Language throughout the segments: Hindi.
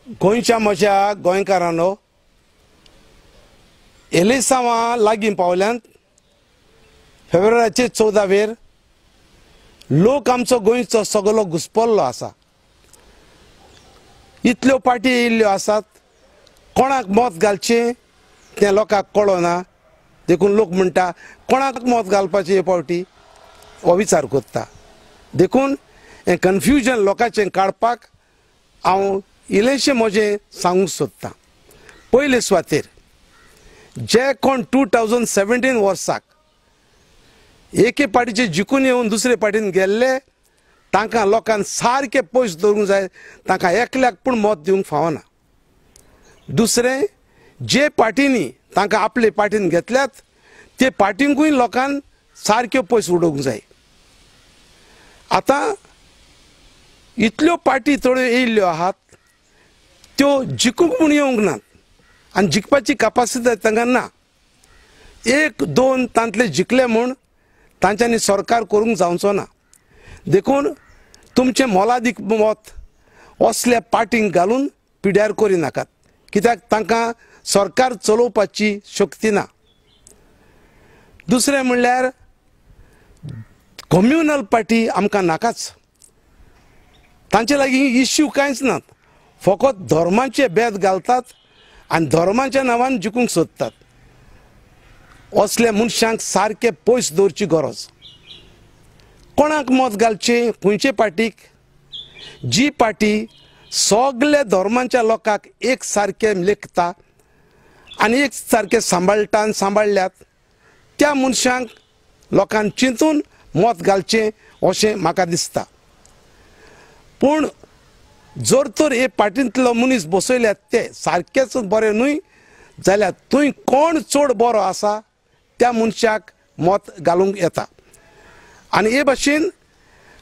गोंयच्या म्हज्या गोंयकारांनो, एलिसांवां लागीं पावल्यांत फेब्रुवारीचे 14 लोक आमचो गोंयचो सगळो घुस्पल्लो आसा। इतल्यो पार्टी येयल्ल्यो आसात, कोणाक मत घालचें तें लोकांक कळना। देखून लोक म्हणटा कोणाक मत घालपाचें हे पावटी हो विचार करता। देखून हें कन्फ्युजन लोकांचें काडपाक हांव इल्लेशें म्हजें सांगूंक सोदतां। पयले सुवातेर जे कोण 2017 वर्साक एके पार्टीचे जिखून येवन दुसरे पार्टीन गेल्ले तांकां लोकांन सारके पयस दवरूंक जाय, तांकां एकल्याक पूण मत दिवंक फावना। दुसरें, जे पार्टींनी तांकां आपले पार्टीन घेतल्यात ते पार्टींकूय लोकांन सारक्यो पयस उडोवंक जाय। आतां इतल्यो पार्टी थोड्यो येयल्ल्यो आहात त्यो जिखूंक म्हूण येवंक नात आनी जिखपाची कॅपासिटी तांकां ना। 1-2 तांतले जिखले म्हूण तांच्यांनी सरकार करूंक जावचो ना। देखून तुमचें मोलादीक मत असल्या पार्टींक घालून पिड्यार करी नाकात, कित्याक तांकां सरकार चलोवपाची शक्ती ना। दुसरें म्हणल्यार कम्युनल पार्टी आमकां नाकाच। तांचे लागीं इश्यू कांयच नात, फकत धर्माचे भेद घालतात आनी धर्माच्या नांवान जिखूंक सोदतात। असल्या मनशांक सारके पयस दवरची गरज। कोणाक मत घालचें, खंयचे पार्टीक? जी पार्टी सगळ्या धर्मांच्या लोकांक एक सारके लेखता आनी एक सारके सांबाळटा आनी सांबाळल्यात त्या मनशांक लोकांन चिंतून मत घालचें अशें म्हाका दिसता। पूण जर तर हे पार्टींतलो मनीस बसयल्यात ते सारकेच बरे न्हय जाल्यार थंय कोण चड बरो आसा त्या मनशाक मत घालूंक येता। आनी हे भाशेन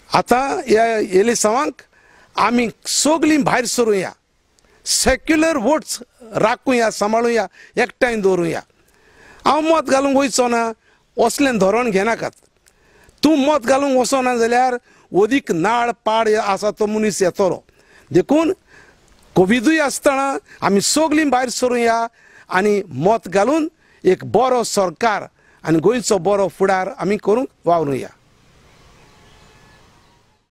आतां ह्या एलिसांवांक आमी सगळीं भायर सरुया, सेक्युलर वोट्स राखुया, सांबाळुया, एकठांय दवरुया। हांव मत घालूंक वयचो ना असलें धोरण घेनाकात। तूं मत घालूंक वचना जाल्यार ओदीक नाळ पाड आसा तो मनीस येतलो। देखून कोविडूय आसतना आमी सगळीं भायर सरुया आनी मत घालून एक बरो सरकार आनी गोंयचो बरो फुडार आमी करूंक वावरुया।